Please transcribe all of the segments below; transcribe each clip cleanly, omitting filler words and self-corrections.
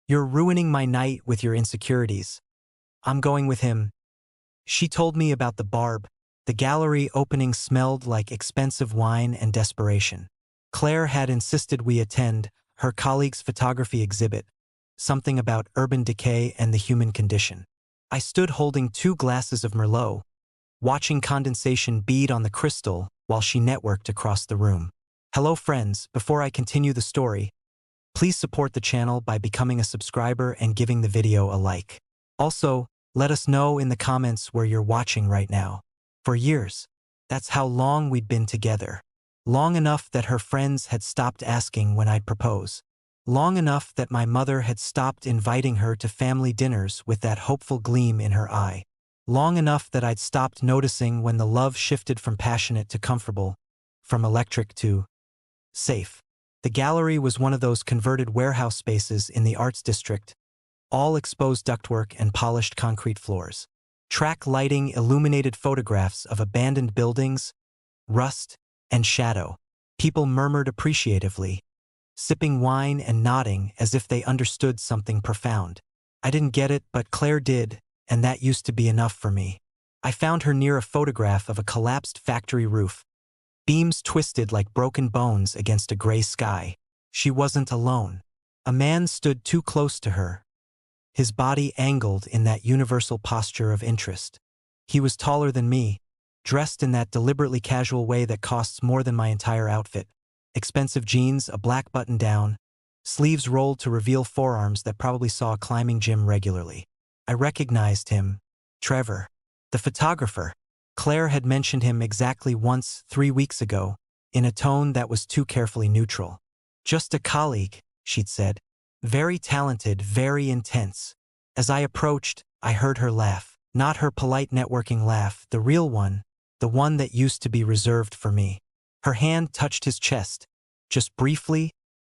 You're ruining my night with your insecurities. I'm going with him. She told me about the Barb. The gallery opening smelled like expensive wine and desperation. Claire had insisted we attend her colleague's photography exhibit, something about urban decay and the human condition. I stood holding 2 glasses of Merlot, watching condensation bead on the crystal while she networked across the room. Hello friends, before I continue the story, please support the channel by becoming a subscriber and giving the video a like. Also, let us know in the comments where you're watching right now. For years, that's how long we'd been together. Long enough that her friends had stopped asking when I'd propose. Long enough that my mother had stopped inviting her to family dinners with that hopeful gleam in her eye. Long enough that I'd stopped noticing when the love shifted from passionate to comfortable, from electric to safe. The gallery was one of those converted warehouse spaces in the arts district, all exposed ductwork and polished concrete floors. Track lighting illuminated photographs of abandoned buildings, rust, and shadow. People murmured appreciatively, sipping wine and nodding as if they understood something profound. I didn't get it, but Claire did, and that used to be enough for me. I found her near a photograph of a collapsed factory roof, beams twisted like broken bones against a gray sky. She wasn't alone. A man stood too close to her, his body angled in that universal posture of interest. He was taller than me, dressed in that deliberately casual way that costs more than my entire outfit. Expensive jeans, a black button-down, sleeves rolled to reveal forearms that probably saw a climbing gym regularly. I recognized him, Trevor, the photographer. Claire had mentioned him exactly once 3 weeks ago, in a tone that was too carefully neutral. Just a colleague, she'd said. Very talented, very intense. As I approached, I heard her laugh. Not her polite networking laugh, the real one, the one that used to be reserved for me. Her hand touched his chest, just briefly,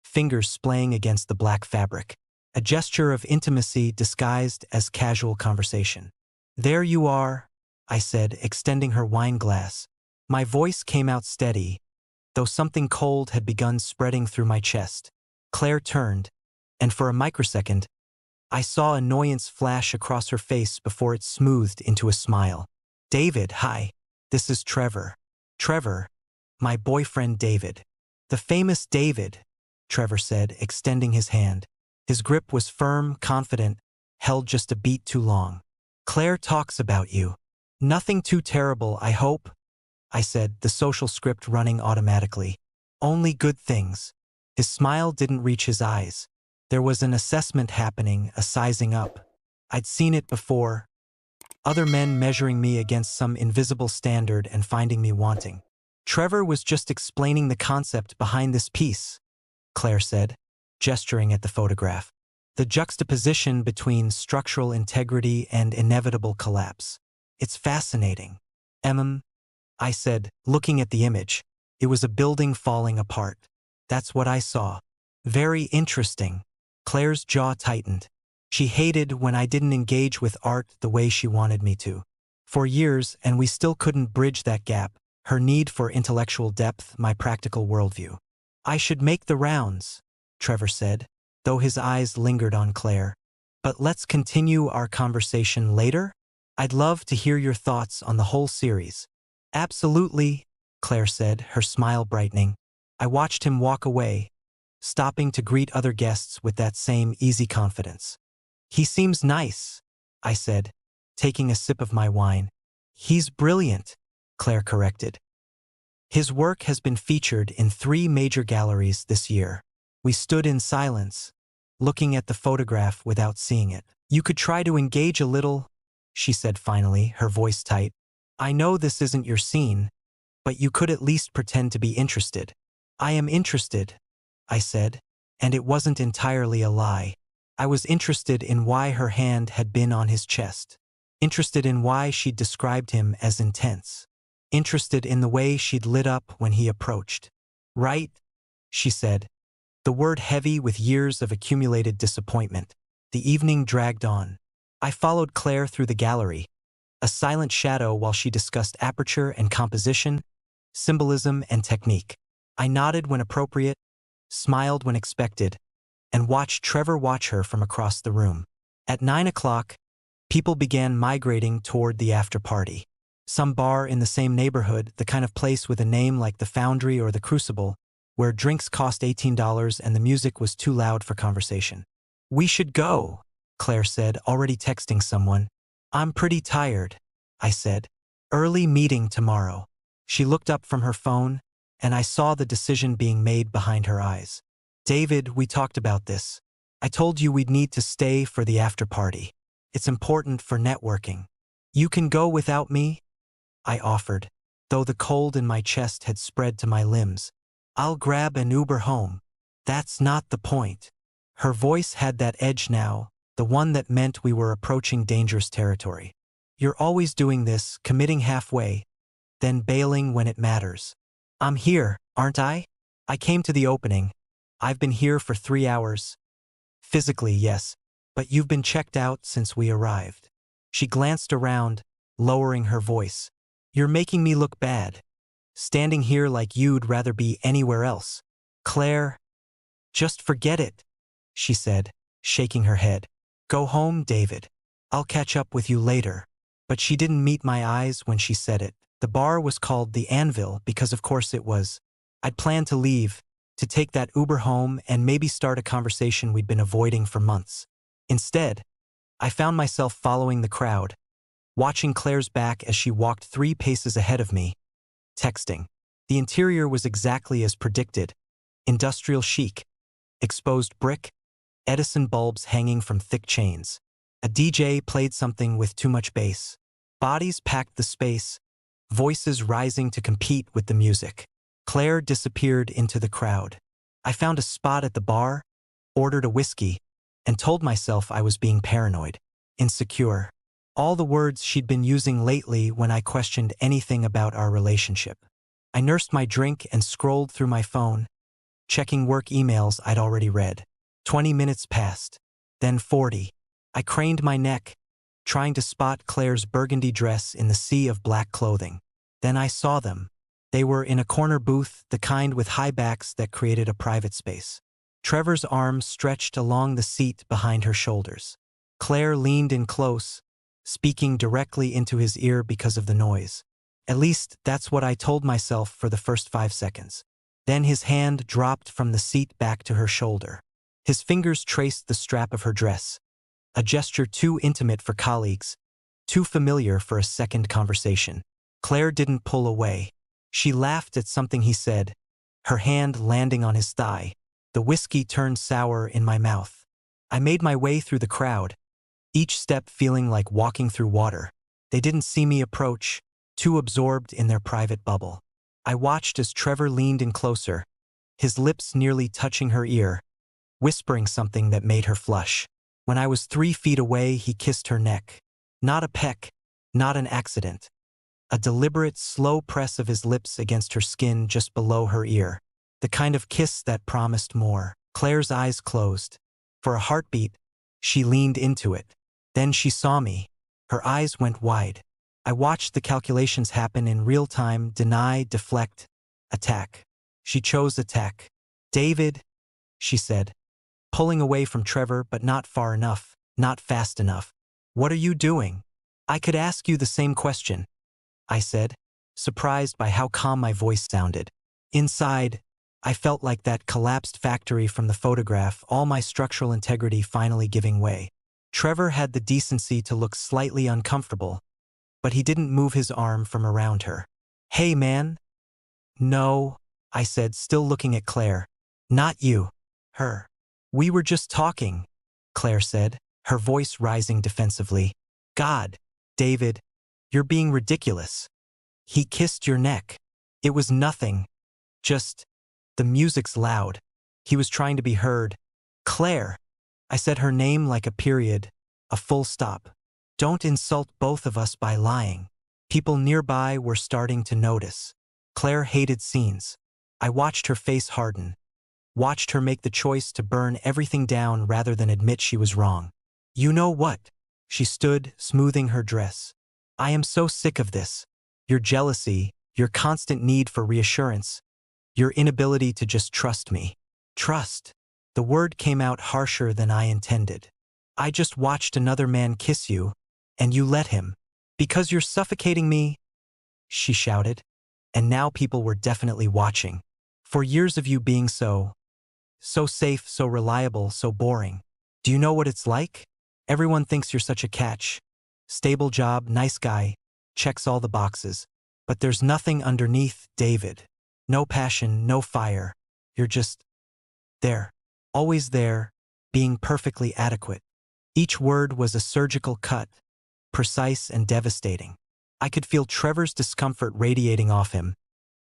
fingers splaying against the black fabric. A gesture of intimacy disguised as casual conversation. There you are, I said, extending her wine glass. My voice came out steady, though something cold had begun spreading through my chest. Claire turned, and for a microsecond, I saw annoyance flash across her face before it smoothed into a smile. David, hi. This is Trevor. Trevor, my boyfriend David. The famous David, Trevor said, extending his hand. His grip was firm, confident, held just a beat too long. Claire talks about you. Nothing too terrible, I hope, I said, the social script running automatically. Only good things. His smile didn't reach his eyes. There was an assessment happening, a sizing up. I'd seen it before. Other men measuring me against some invisible standard and finding me wanting. Trevor was just explaining the concept behind this piece, Claire said, gesturing at the photograph. The juxtaposition between structural integrity and inevitable collapse. It's fascinating. I said, looking at the image. It was a building falling apart. That's what I saw. Very interesting. Claire's jaw tightened. She hated when I didn't engage with art the way she wanted me to. For years, and we still couldn't bridge that gap, her need for intellectual depth, my practical worldview. I should make the rounds, Trevor said, though his eyes lingered on Claire. But let's continue our conversation later? I'd love to hear your thoughts on the whole series. Absolutely, Claire said, her smile brightening. I watched him walk away, stopping to greet other guests with that same easy confidence. He seems nice, I said, taking a sip of my wine. He's brilliant, Claire corrected. His work has been featured in 3 major galleries this year. We stood in silence, looking at the photograph without seeing it. You could try to engage a little, she said finally, her voice tight. I know this isn't your scene, but you could at least pretend to be interested. I am interested, I said, and it wasn't entirely a lie. I was interested in why her hand had been on his chest. Interested in why she'd described him as intense. Interested in the way she'd lit up when he approached. Right? She said, the word heavy with years of accumulated disappointment. The evening dragged on. I followed Claire through the gallery, a silent shadow while she discussed aperture and composition, symbolism and technique. I nodded when appropriate, smiled when expected, and watched Trevor watch her from across the room. At 9 o'clock, people began migrating toward the after-party. Some bar in the same neighborhood, the kind of place with a name like the Foundry or the Crucible, where drinks cost $18 and the music was too loud for conversation. "We should go," Claire said, already texting someone. "I'm pretty tired," I said. "Early meeting tomorrow." She looked up from her phone, and I saw the decision being made behind her eyes. "David, we talked about this. I told you we'd need to stay for the after-party. It's important for networking. You can go without me?" I offered, though the cold in my chest had spread to my limbs. "I'll grab an Uber home." "That's not the point." Her voice had that edge now, the one that meant we were approaching dangerous territory. "You're always doing this, committing halfway, then bailing when it matters. I'm here, aren't I? I came to the opening. I've been here for 3 hours. Physically, yes, but you've been checked out since we arrived." She glanced around, lowering her voice. "You're making me look bad. Standing here like you'd rather be anywhere else." "Claire, just forget it," she said, shaking her head. "Go home, David. I'll catch up with you later." But she didn't meet my eyes when she said it. The bar was called the Anvil because of course it was. I'd planned to leave, to take that Uber home and maybe start a conversation we'd been avoiding for months. Instead, I found myself following the crowd, watching Claire's back as she walked 3 paces ahead of me, texting. The interior was exactly as predicted. Industrial chic. Exposed brick, Edison bulbs hanging from thick chains. A DJ played something with too much bass. Bodies packed the space, voices rising to compete with the music. Claire disappeared into the crowd. I found a spot at the bar, ordered a whiskey, and told myself I was being paranoid, insecure. All the words she'd been using lately when I questioned anything about our relationship. I nursed my drink and scrolled through my phone, checking work emails I'd already read. 20 minutes passed, then 40. I craned my neck, trying to spot Claire's burgundy dress in the sea of black clothing. Then I saw them. They were in a corner booth, the kind with high backs that created a private space. Trevor's arms stretched along the seat behind her shoulders. Claire leaned in close, speaking directly into his ear because of the noise. At least that's what I told myself for the first 5 seconds. Then his hand dropped from the seat back to her shoulder. His fingers traced the strap of her dress, a gesture too intimate for colleagues, too familiar for a second conversation. Claire didn't pull away. She laughed at something he said, her hand landing on his thigh. The whiskey turned sour in my mouth. I made my way through the crowd, each step feeling like walking through water. They didn't see me approach, too absorbed in their private bubble. I watched as Trevor leaned in closer, his lips nearly touching her ear, whispering something that made her flush. When I was 3 feet away, he kissed her neck. Not a peck, not an accident. A deliberate, slow press of his lips against her skin just below her ear. The kind of kiss that promised more. Claire's eyes closed. For a heartbeat, she leaned into it. Then she saw me. Her eyes went wide. I watched the calculations happen in real time: deny, deflect, attack. She chose attack. "David," she said, pulling away from Trevor, but not far enough, not fast enough. "What are you doing?" "I could ask you the same question," I said, surprised by how calm my voice sounded. Inside, I felt like that collapsed factory from the photograph, all my structural integrity finally giving way. Trevor had the decency to look slightly uncomfortable, but he didn't move his arm from around her. "Hey, man." "No," I said, still looking at Claire. "Not you. Her." "We were just talking," Claire said, her voice rising defensively. "God, David, you're being ridiculous. He kissed your neck. It was nothing. Just, the music's loud." He was trying to be heard. "Claire." I said her name like a period, a full stop. "Don't insult both of us by lying." People nearby were starting to notice. Claire hated scenes. I watched her face harden, watched her make the choice to burn everything down rather than admit she was wrong. "You know what?" She stood, smoothing her dress. "I am so sick of this. Your jealousy, your constant need for reassurance, your inability to just trust me." "Trust?" The word came out harsher than I intended. I just watched another man kiss you, and you let him. Because you're suffocating me, she shouted. And now people were definitely watching. For years of you being so safe, so reliable, so boring. Do you know what it's like? Everyone thinks you're such a catch. Stable job, nice guy, checks all the boxes. But there's nothing underneath, David. No passion, no fire. You're just there. Always there, being perfectly adequate. Each word was a surgical cut, precise and devastating. I could feel Trevor's discomfort radiating off him,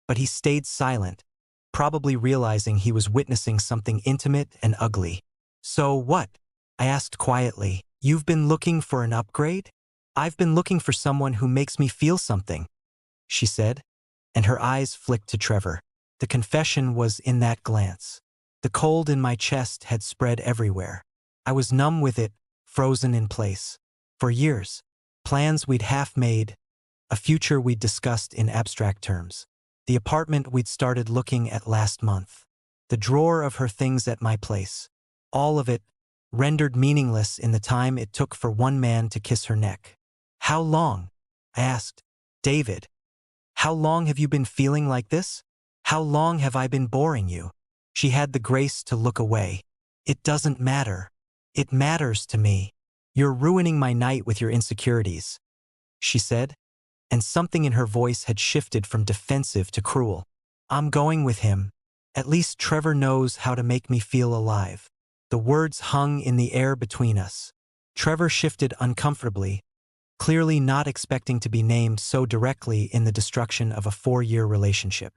but he stayed silent, probably realizing he was witnessing something intimate and ugly. So what? I asked quietly. You've been looking for an upgrade? I've been looking for someone who makes me feel something, she said, and her eyes flicked to Trevor. The confession was in that glance. The cold in my chest had spread everywhere. I was numb with it, frozen in place. For years, plans we'd half made, a future we'd discussed in abstract terms. The apartment we'd started looking at last month. The drawer of her things at my place. All of it, rendered meaningless in the time it took for one man to kiss her neck. How long? I asked. David, how long have you been feeling like this? How long have I been boring you? She had the grace to look away. It doesn't matter. It matters to me. You're ruining my night with your insecurities, she said, and something in her voice had shifted from defensive to cruel. I'm going with him. At least Trevor knows how to make me feel alive. The words hung in the air between us. Trevor shifted uncomfortably, clearly not expecting to be named so directly in the destruction of a 4-year relationship.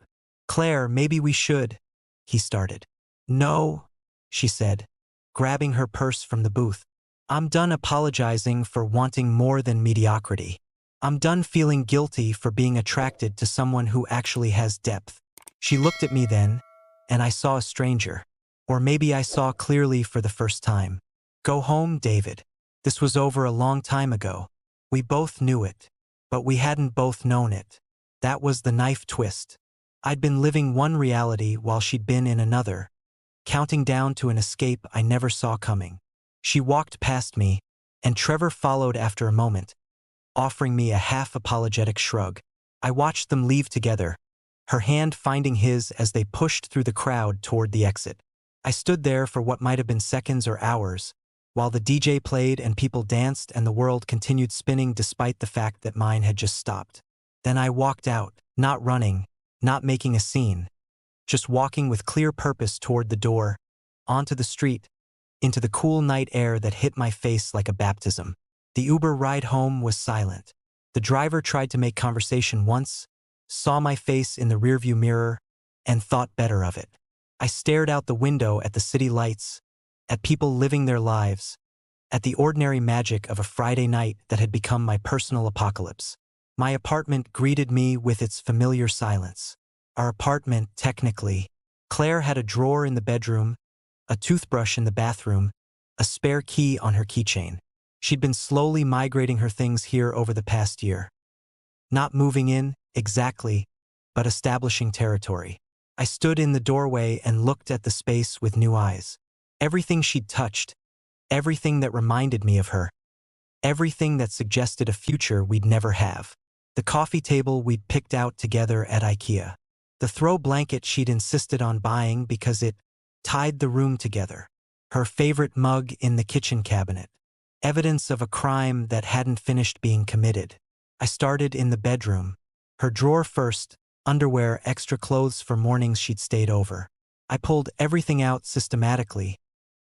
Claire, maybe we should, he started. No, she said, grabbing her purse from the booth. I'm done apologizing for wanting more than mediocrity. I'm done feeling guilty for being attracted to someone who actually has depth. She looked at me then, and I saw a stranger. Or maybe I saw clearly for the first time. Go home, David. This was over a long time ago. We both knew it, but we hadn't both known it. That was the knife twist. I'd been living one reality while she'd been in another, counting down to an escape I never saw coming. She walked past me, and Trevor followed after a moment, offering me a half-apologetic shrug. I watched them leave together, her hand finding his as they pushed through the crowd toward the exit. I stood there for what might have been seconds or hours, while the DJ played and people danced and the world continued spinning despite the fact that mine had just stopped. Then I walked out, not running, not making a scene, just walking with clear purpose toward the door, onto the street, into the cool night air that hit my face like a baptism. The Uber ride home was silent. The driver tried to make conversation once, saw my face in the rearview mirror, and thought better of it. I stared out the window at the city lights, at people living their lives, at the ordinary magic of a Friday night that had become my personal apocalypse. My apartment greeted me with its familiar silence. Our apartment, technically. Claire had a drawer in the bedroom, a toothbrush in the bathroom, a spare key on her keychain. She'd been slowly migrating her things here over the past year. Not moving in, exactly, but establishing territory. I stood in the doorway and looked at the space with new eyes. Everything she'd touched, everything that reminded me of her, everything that suggested a future we'd never have. The coffee table we'd picked out together at IKEA. The throw blanket she'd insisted on buying because it tied the room together. Her favorite mug in the kitchen cabinet. Evidence of a crime that hadn't finished being committed. I started in the bedroom. Her drawer first, underwear, extra clothes for mornings she'd stayed over. I pulled everything out systematically,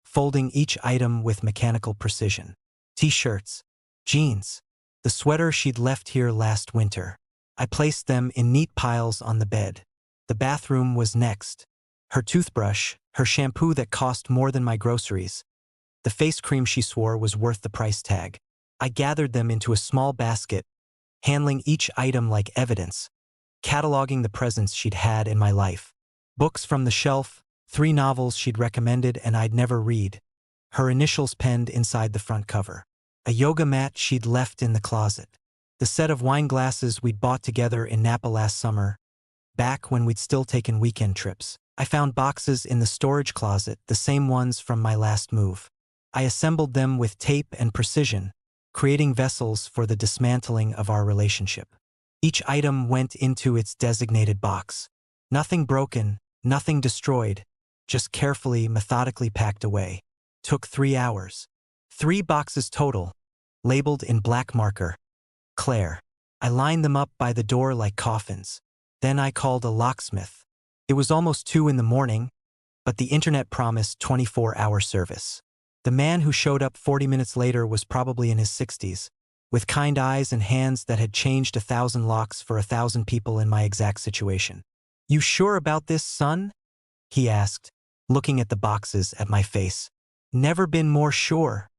folding each item with mechanical precision. T-shirts, jeans, the sweater she'd left here last winter. I placed them in neat piles on the bed. The bathroom was next. Her toothbrush, her shampoo that cost more than my groceries. The face cream she swore was worth the price tag. I gathered them into a small basket, handling each item like evidence, cataloging the presents she'd had in my life. Books from the shelf, 3 novels she'd recommended and I'd never read, her initials penned inside the front cover. A yoga mat she'd left in the closet. The set of wine glasses we'd bought together in Napa last summer, back when we'd still taken weekend trips. I found boxes in the storage closet, the same ones from my last move. I assembled them with tape and precision, creating vessels for the dismantling of our relationship. Each item went into its designated box. Nothing broken, nothing destroyed, just carefully, methodically packed away. Took 3 hours. 3 boxes total, labeled in black marker. Claire. I lined them up by the door like coffins. Then I called a locksmith. It was almost 2 in the morning, but the internet promised 24-hour service. The man who showed up 40 minutes later was probably in his 60s, with kind eyes and hands that had changed 1,000 locks for 1,000 people in my exact situation. "You sure about this, son?" he asked, looking at the boxes at my face. "Never been more sure,"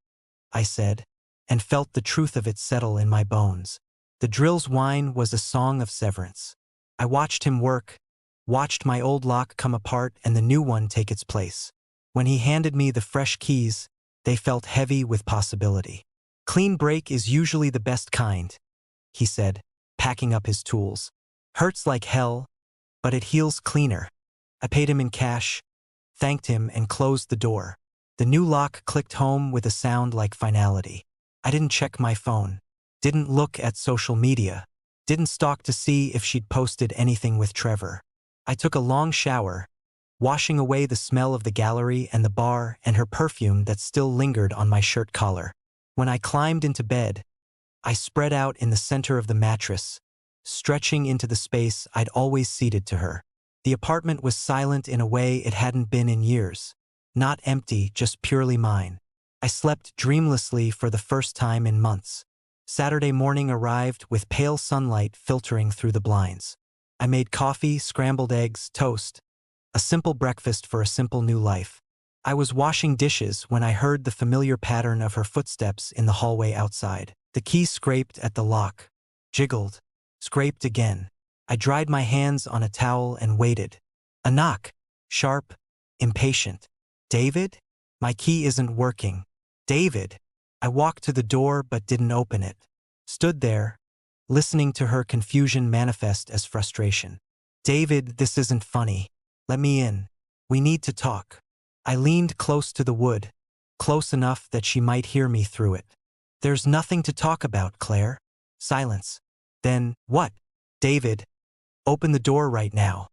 I said, and felt the truth of it settle in my bones. The drill's whine was a song of severance. I watched him work, watched my old lock come apart and the new one take its place. When he handed me the fresh keys, they felt heavy with possibility. "Clean break is usually the best kind," he said, packing up his tools. "Hurts like hell, but it heals cleaner." I paid him in cash, thanked him, and closed the door. The new lock clicked home with a sound like finality. I didn't check my phone, didn't look at social media, didn't stalk to see if she'd posted anything with Trevor. I took a long shower, washing away the smell of the gallery and the bar and her perfume that still lingered on my shirt collar. When I climbed into bed, I spread out in the center of the mattress, stretching into the space I'd always ceded to her. The apartment was silent in a way it hadn't been in years. Not empty, just purely mine. I slept dreamlessly for the first time in months. Saturday morning arrived with pale sunlight filtering through the blinds. I made coffee, scrambled eggs, toast. A simple breakfast for a simple new life. I was washing dishes when I heard the familiar pattern of her footsteps in the hallway outside. The key scraped at the lock, jiggled, scraped again. I dried my hands on a towel and waited. A knock, sharp, impatient. "David? My key isn't working." "David?" I walked to the door but didn't open it. Stood there, listening to her confusion manifest as frustration. "David, this isn't funny. Let me in. We need to talk." I leaned close to the wood, close enough that she might hear me through it. "There's nothing to talk about, Claire." Silence. Then, "What?" "David, open the door right now."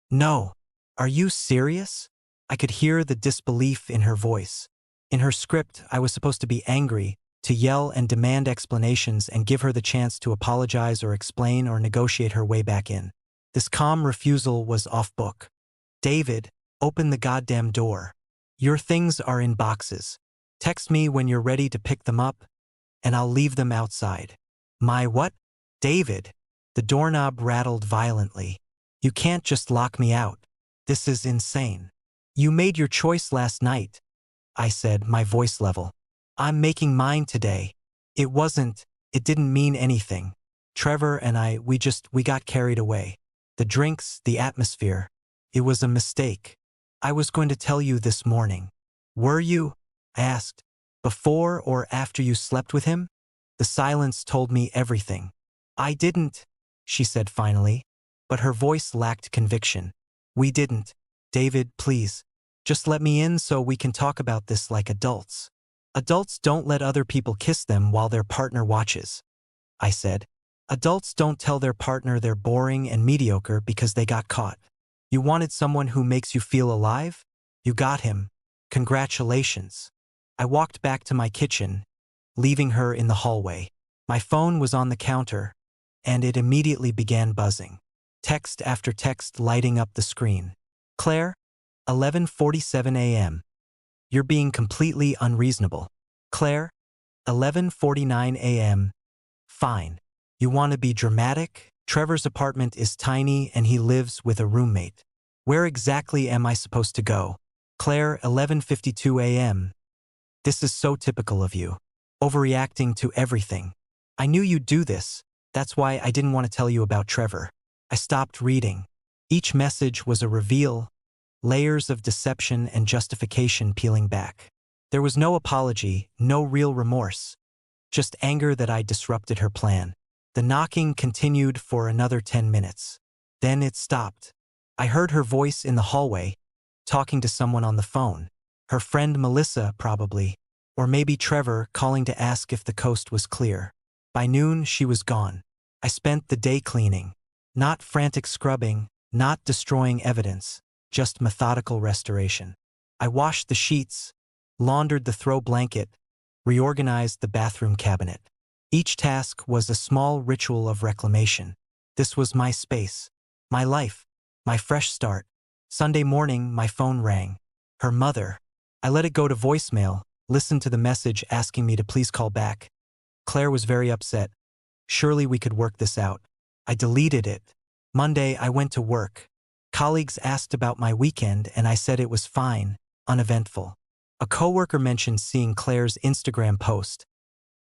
"No. Are you serious?" I could hear the disbelief in her voice. In her script, I was supposed to be angry, to yell and demand explanations and give her the chance to apologize or explain or negotiate her way back in. This calm refusal was off-book. "David, open the goddamn door. Your things are in boxes. Text me when you're ready to pick them up, and I'll leave them outside." "My what?" "David." The doorknob rattled violently. "You can't just lock me out. This is insane." "You made your choice last night," I said, my voice level. "I'm making mine today. It didn't mean anything. Trevor and I, we got carried away. The drinks, the atmosphere. It was a mistake. I was going to tell you this morning." "Were you?" I asked. "Before or after you slept with him?" The silence told me everything. "I didn't," she said finally, but her voice lacked conviction. "We didn't. David, please. Just let me in so we can talk about this like adults." "Adults don't let other people kiss them while their partner watches," I said. "Adults don't tell their partner they're boring and mediocre because they got caught. You wanted someone who makes you feel alive? You got him. Congratulations." I walked back to my kitchen, leaving her in the hallway. My phone was on the counter, and it immediately began buzzing. Text after text lighting up the screen. "Claire, 11:47 a.m. You're being completely unreasonable." "Claire, 11:49 a.m. Fine. You want to be dramatic? Trevor's apartment is tiny and he lives with a roommate. Where exactly am I supposed to go?" "Claire, 11:52 a.m. This is so typical of you. Overreacting to everything. I knew you'd do this. That's why I didn't want to tell you about Trevor." I stopped reading. Each message was a reveal, layers of deception and justification peeling back. There was no apology, no real remorse. Just anger that I disrupted her plan. The knocking continued for another 10 minutes. Then it stopped. I heard her voice in the hallway, talking to someone on the phone. Her friend Melissa, probably. Or maybe Trevor, calling to ask if the coast was clear. By noon, she was gone. I spent the day cleaning. Not frantic scrubbing, not destroying evidence, just methodical restoration. I washed the sheets, laundered the throw blanket, reorganized the bathroom cabinet. Each task was a small ritual of reclamation. This was my space, my life, my fresh start. Sunday morning, my phone rang. Her mother. I let it go to voicemail, listened to the message asking me to please call back. Claire was very upset. Surely we could work this out. I deleted it. Monday, I went to work. Colleagues asked about my weekend and I said it was fine, uneventful. A coworker mentioned seeing Claire's Instagram post.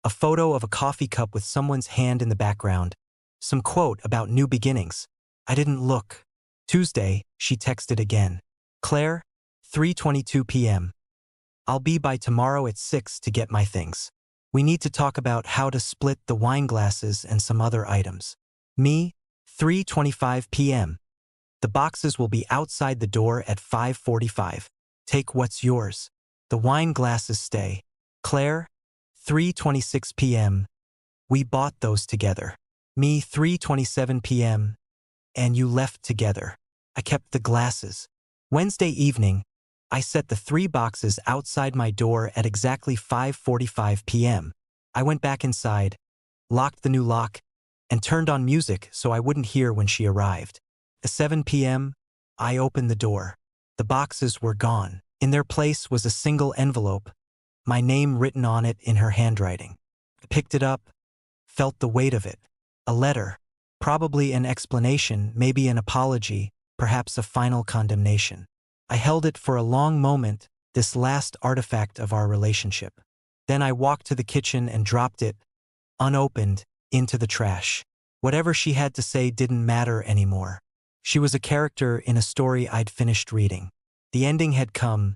A photo of a coffee cup with someone's hand in the background. Some quote about new beginnings. I didn't look. Tuesday, she texted again. Claire, 3:22 p.m. I'll be by tomorrow at 6 to get my things. We need to talk about how to split the wine glasses and some other items. Me, 3:25 p.m. The boxes will be outside the door at 5:45. Take what's yours. The wine glasses stay. Claire, 3:26 p.m. We bought those together. Me, 3:27 p.m. And you left together. I kept the glasses. Wednesday evening, I set the 3 boxes outside my door at exactly 5:45 p.m. I went back inside, locked the new lock, and turned on music so I wouldn't hear when she arrived. At 7 p.m., I opened the door. The boxes were gone. In their place was a single envelope, my name written on it in her handwriting. I picked it up, felt the weight of it. A letter, probably an explanation, maybe an apology, perhaps a final condemnation. I held it for a long moment, this last artifact of our relationship. Then I walked to the kitchen and dropped it, unopened, into the trash. Whatever she had to say didn't matter anymore. She was a character in a story I'd finished reading. The ending had come,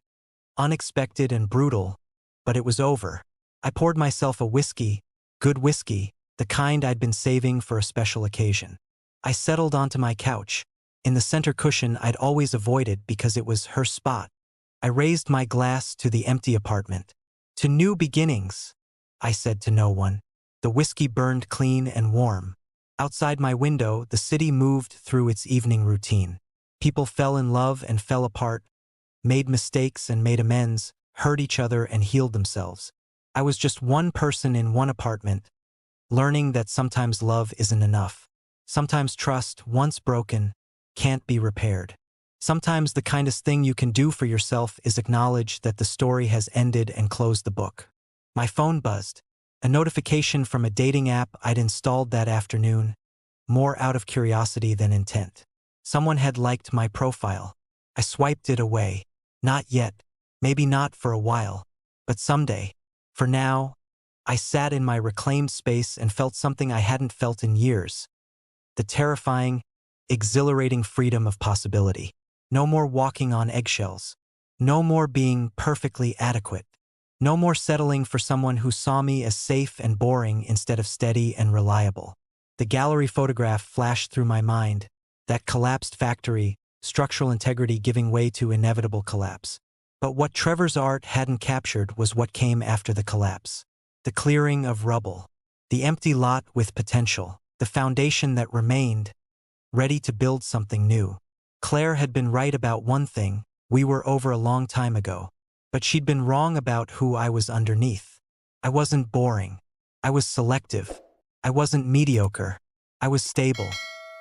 unexpected and brutal, but it was over. I poured myself a whiskey, good whiskey, the kind I'd been saving for a special occasion. I settled onto my couch, in the center cushion I'd always avoided because it was her spot. I raised my glass to the empty apartment. To new beginnings, I said to no one. The whiskey burned clean and warm. Outside my window, the city moved through its evening routine. People fell in love and fell apart, made mistakes and made amends, hurt each other and healed themselves. I was just one person in one apartment, learning that sometimes love isn't enough. Sometimes trust, once broken, can't be repaired. Sometimes the kindest thing you can do for yourself is acknowledge that the story has ended and close the book. My phone buzzed. A notification from a dating app I'd installed that afternoon, more out of curiosity than intent. Someone had liked my profile. I swiped it away. Not yet. Maybe not for a while. But someday. For now, I sat in my reclaimed space and felt something I hadn't felt in years. The terrifying, exhilarating freedom of possibility. No more walking on eggshells. No more being perfectly adequate. No more settling for someone who saw me as safe and boring instead of steady and reliable. The gallery photograph flashed through my mind, that collapsed factory, structural integrity giving way to inevitable collapse. But what Trevor's art hadn't captured was what came after the collapse. The clearing of rubble. The empty lot with potential. The foundation that remained, ready to build something new. Claire had been right about one thing, we were over a long time ago. But she'd been wrong about who I was underneath. I wasn't boring. I was selective. I wasn't mediocre. I was stable.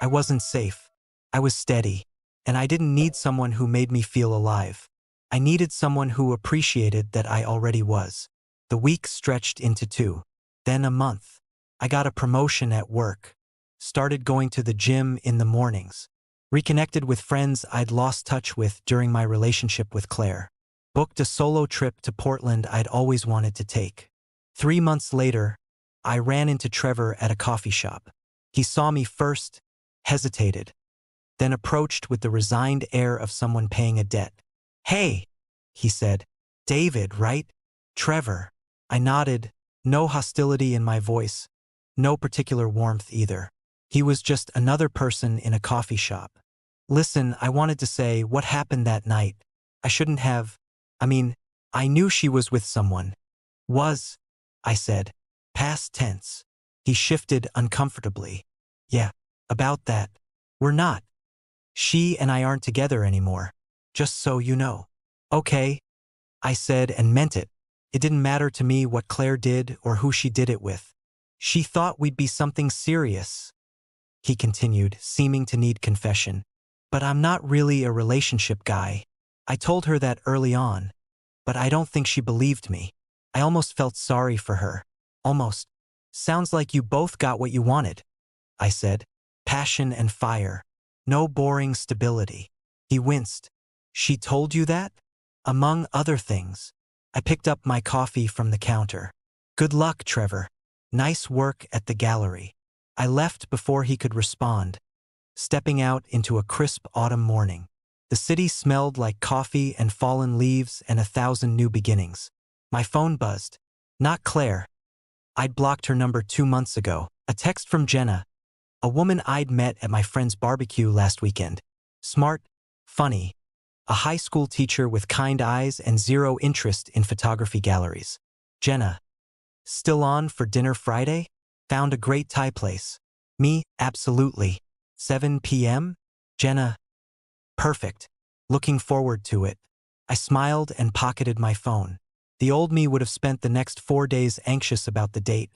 I wasn't safe. I was steady. And I didn't need someone who made me feel alive. I needed someone who appreciated that I already was. The week stretched into 2. Then a month. I got a promotion at work. Started going to the gym in the mornings. Reconnected with friends I'd lost touch with during my relationship with Claire. Booked a solo trip to Portland I'd always wanted to take. 3 months later, I ran into Trevor at a coffee shop. He saw me first, hesitated, then approached with the resigned air of someone paying a debt. "Hey," he said. "David, right? Trevor." I nodded, no hostility in my voice, no particular warmth either. He was just another person in a coffee shop. Listen, I wanted to say what happened that night. I shouldn't have. I mean, I knew she was with someone. Was, I said. Past tense. He shifted uncomfortably. Yeah, about that. We're not. She and I aren't together anymore. Just so you know. Okay, I said and meant it. It didn't matter to me what Claire did or who she did it with. She thought we'd be something serious, he continued, seeming to need confession. But I'm not really a relationship guy. I told her that early on, but I don't think she believed me. I almost felt sorry for her. Almost. Sounds like you both got what you wanted, I said. Passion and fire. No boring stability. He winced. She told you that? Among other things. I picked up my coffee from the counter. Good luck, Trevor. Nice work at the gallery. I left before he could respond, stepping out into a crisp autumn morning. The city smelled like coffee and fallen leaves and 1,000 new beginnings. My phone buzzed. Not Claire. I'd blocked her number 2 months ago. A text from Jenna, a woman I'd met at my friend's barbecue last weekend. Smart, funny, a high school teacher with kind eyes and zero interest in photography galleries. Jenna, still on for dinner Friday? Found a great Thai place. Me, absolutely. 7 p.m.? Jenna, perfect. Looking forward to it. I smiled and pocketed my phone. The old me would have spent the next 4 days anxious about the date,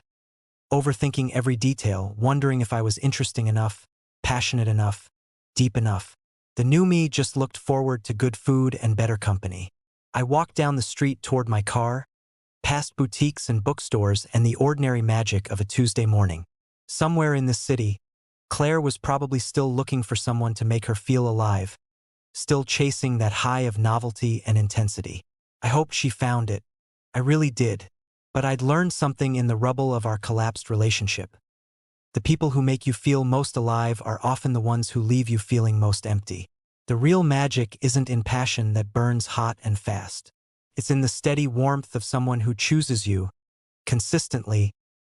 overthinking every detail, wondering if I was interesting enough, passionate enough, deep enough. The new me just looked forward to good food and better company. I walked down the street toward my car, past boutiques and bookstores and the ordinary magic of a Tuesday morning. Somewhere in this city, Claire was probably still looking for someone to make her feel alive, still chasing that high of novelty and intensity. I hoped she found it. I really did. But I'd learned something in the rubble of our collapsed relationship. The people who make you feel most alive are often the ones who leave you feeling most empty. The real magic isn't in passion that burns hot and fast. It's in the steady warmth of someone who chooses you, consistently,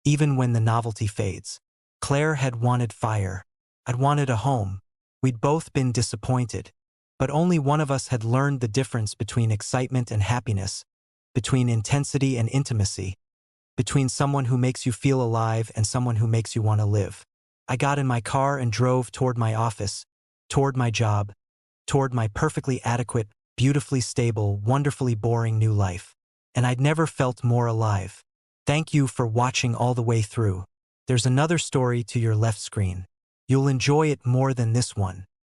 even when the novelty fades. Claire had wanted fire. I'd wanted a home. We'd both been disappointed. But only one of us had learned the difference between excitement and happiness, between intensity and intimacy, between someone who makes you feel alive and someone who makes you want to live. I got in my car and drove toward my office, toward my job, toward my perfectly adequate, beautifully stable, wonderfully boring new life. And I'd never felt more alive. Thank you for watching all the way through. There's another story to your left screen. You'll enjoy it more than this one.